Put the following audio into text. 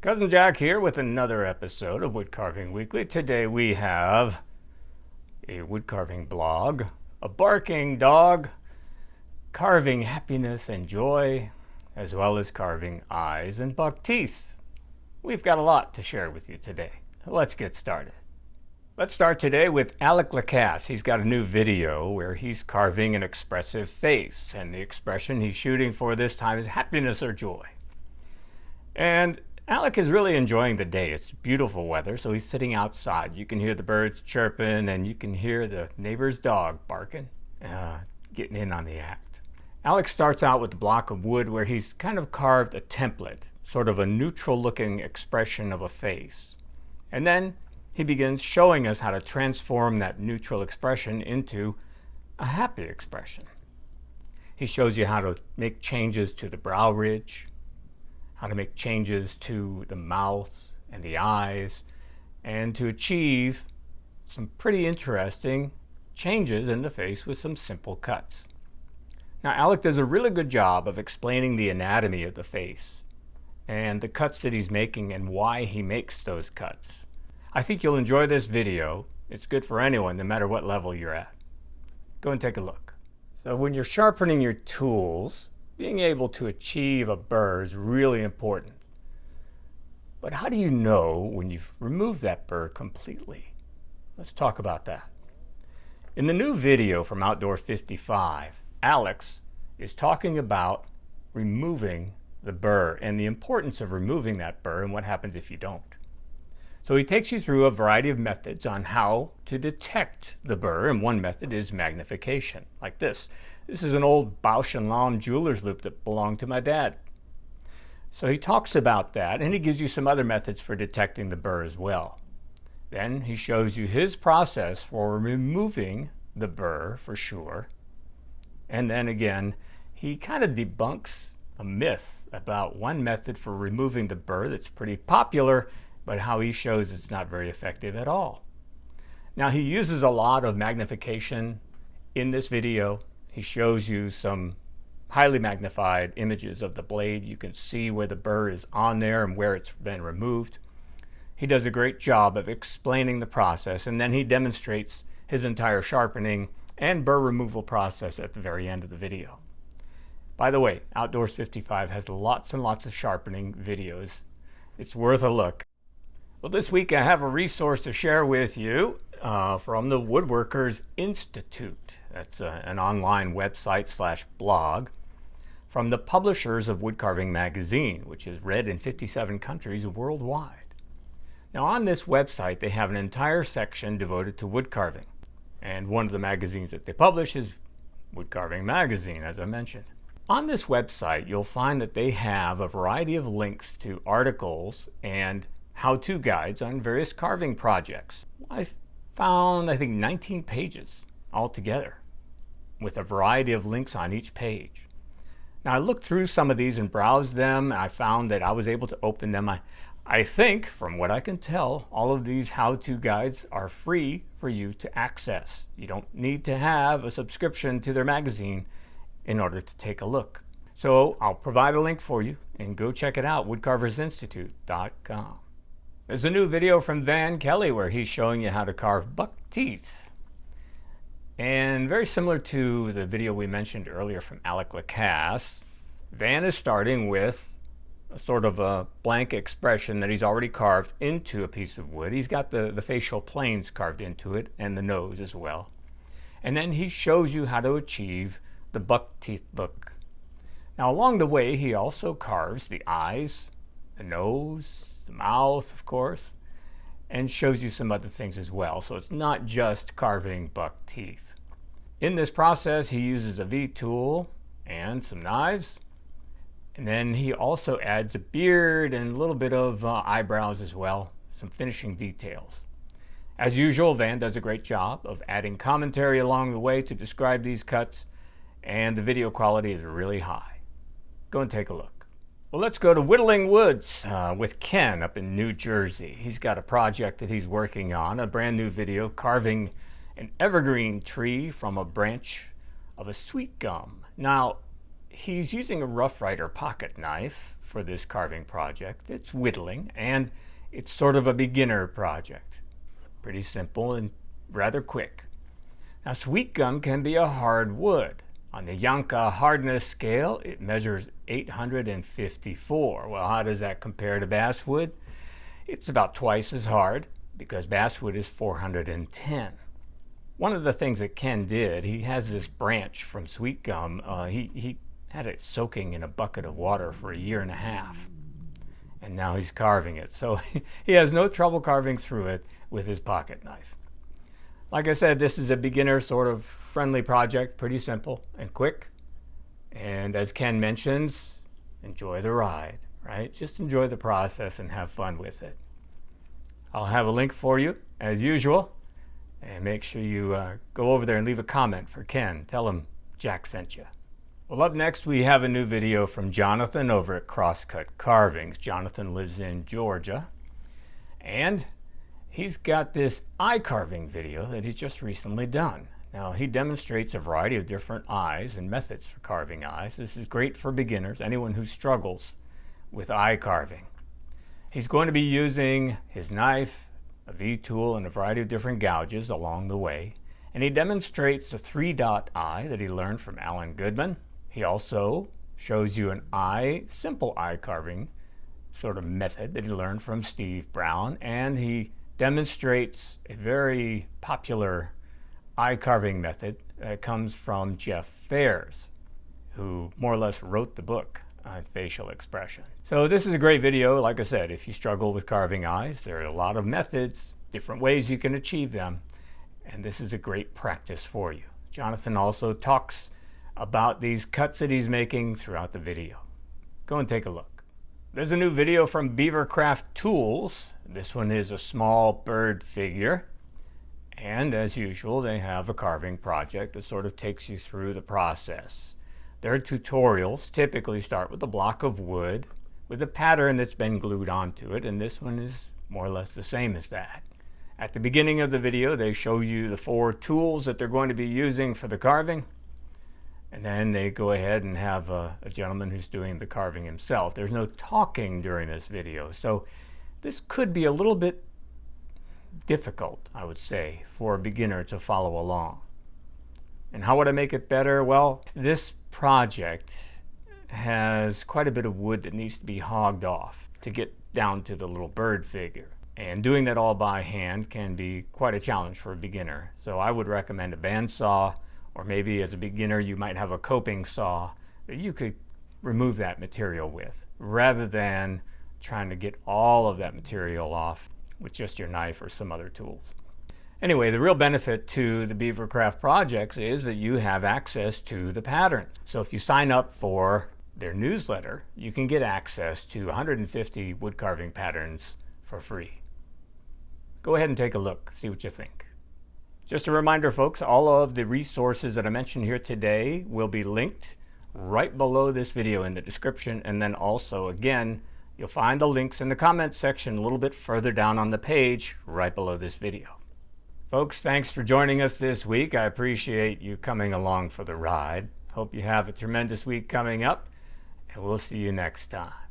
Cousin Jack here with another episode of Woodcarving Weekly. Today we have a woodcarving blog, a barking dog, carving happiness and joy, as well as carving eyes and buck teeth. We've got a lot to share with you today. Let's get started. Let's start today with Alec LaCasse. He's got a new video where he's carving an expressive face, and the expression he's shooting for this time is happiness or joy. And Alec is really enjoying the day. It's beautiful weather, so he's sitting outside. You can hear the birds chirping, and you can hear the neighbor's dog barking, getting in on the act. Alec starts out with a block of wood where he's kind of carved a template, sort of a neutral-looking expression of a face. And then he begins showing us how to transform that neutral expression into a happy expression. He shows you how to make changes to the brow ridge, how to make changes to the mouth and the eyes, and to achieve some pretty interesting changes in the face with some simple cuts. Now, Alec does a really good job of explaining the anatomy of the face and the cuts that he's making and why he makes those cuts. I think you'll enjoy this video. It's good for anyone, no matter what level you're at. Go and take a look. So when you're sharpening your tools, being able to achieve a burr is really important. But how do you know when you've removed that burr completely? Let's talk about that. In the new video from Outdoor 55, Alex is talking about removing the burr and the importance of removing that burr and what happens if you don't. So he takes you through a variety of methods on how to detect the burr, and one method is magnification, like this. This is an old Bausch & Lomb jeweler's loop that belonged to my dad. So he talks about that, and he gives you some other methods for detecting the burr as well. Then he shows you his process for removing the burr for sure. And then again, he kind of debunks a myth about one method for removing the burr that's pretty popular, but how he shows it's not very effective at all. Now, he uses a lot of magnification in this video. He shows you some highly magnified images of the blade. You can see where the burr is on there and where it's been removed. He does a great job of explaining the process, and then he demonstrates his entire sharpening and burr removal process at the very end of the video. By the way, Outdoors 55 has lots and lots of sharpening videos. It's worth a look. Well, this week I have a resource to share with you from the Woodworkers Institute. That's an online website / blog from the publishers of Woodcarving magazine, which is read in 57 countries worldwide. Now, on this website, they have an entire section devoted to woodcarving. And one of the magazines that they publish is Woodcarving magazine, as I mentioned. On this website, you'll find that they have a variety of links to articles and how-to guides on various carving projects. I found, I think, 19 pages altogether with a variety of links on each page. Now, I looked through some of these and browsed them, and I found that I was able to open them. I think, from what I can tell, all of these how-to guides are free for you to access. You don't need to have a subscription to their magazine in order to take a look. So I'll provide a link for you, and go check it out, woodcarversinstitute.com. There's a new video from Van Kelly where he's showing you how to carve buck teeth. And very similar to the video we mentioned earlier from Alec LaCasse, Van is starting with a sort of a blank expression that he's already carved into a piece of wood. He's got the facial planes carved into it and the nose as well. And then he shows you how to achieve the buck teeth look. Now, along the way, he also carves the eyes, the nose, the mouth, of course, and shows you some other things as well. So it's not just carving buck teeth. In this process, he uses a V-tool and some knives, and then he also adds a beard and a little bit of eyebrows as well, some finishing details. As usual, Van does a great job of adding commentary along the way to describe these cuts, and the video quality is really high. Go and take a look. Well, let's go to Whittling Woods with Ken up in New Jersey. He's got a project that he's working on, a brand new video carving an evergreen tree from a branch of a sweet gum. Now, he's using a Rough Rider pocket knife for this carving project. It's whittling, and it's sort of a beginner project. Pretty simple and rather quick. Now, sweet gum can be a hard wood. On the Yanka hardness scale, it measures 854. Well, how does that compare to basswood? It's about twice as hard because basswood is 410. One of the things that Ken did, he has this branch from sweet gum. He had it soaking in a bucket of water for a year and a half. And now he's carving it. So he has no trouble carving through it with his pocket knife. Like I said, this is a beginner sort of friendly project, pretty simple and quick. And as Ken mentions, enjoy the ride, right? Just enjoy the process and have fun with it. I'll have a link for you as usual. And make sure you go over there and leave a comment for Ken. Tell him Jack sent you. Well, up next we have a new video from Jonathan over at Crosscut Carvings. Jonathan lives in Georgia. And he's got this eye carving video that he's just recently done. Now, he demonstrates a variety of different eyes and methods for carving eyes. This is great for beginners, anyone who struggles with eye carving. He's going to be using his knife, a V-tool, and a variety of different gouges along the way. And he demonstrates a 3-dot eye that he learned from Alan Goodman. He also shows you an simple eye carving sort of method that he learned from Steve Brown. And he demonstrates a very popular eye carving method that comes from Jeff Fairs, who more or less wrote the book on facial expression. So this is a great video. Like I said, if you struggle with carving eyes, there are a lot of methods, different ways you can achieve them, and this is a great practice for you. Jonathan also talks about these cuts that he's making throughout the video. Go and take a look. There's a new video from BeaverCraft Tools. This one is a small bird figure. And as usual, they have a carving project that sort of takes you through the process. Their tutorials typically start with a block of wood with a pattern that's been glued onto it, and this one is more or less the same as that. At the beginning of the video, they show you the 4 tools that they're going to be using for the carving. And then they go ahead and have a gentleman who's doing the carving himself. There's no talking during this video, so this could be a little bit difficult, I would say, for a beginner to follow along. And how would I make it better? Well, this project has quite a bit of wood that needs to be hogged off to get down to the little bird figure. And doing that all by hand can be quite a challenge for a beginner. So I would recommend a bandsaw, or maybe as a beginner you might have a coping saw that you could remove that material with, rather than trying to get all of that material off with just your knife or some other tools. Anyway, the real benefit to the BeaverCraft projects is that you have access to the pattern. So if you sign up for their newsletter, you can get access to 150 wood carving patterns for free. Go ahead and take a look, see what you think. Just a reminder, folks, all of the resources that I mentioned here today will be linked right below this video in the description, and then also, again, you'll find the links in the comments section a little bit further down on the page right below this video. Folks, thanks for joining us this week. I appreciate you coming along for the ride. Hope you have a tremendous week coming up, and we'll see you next time.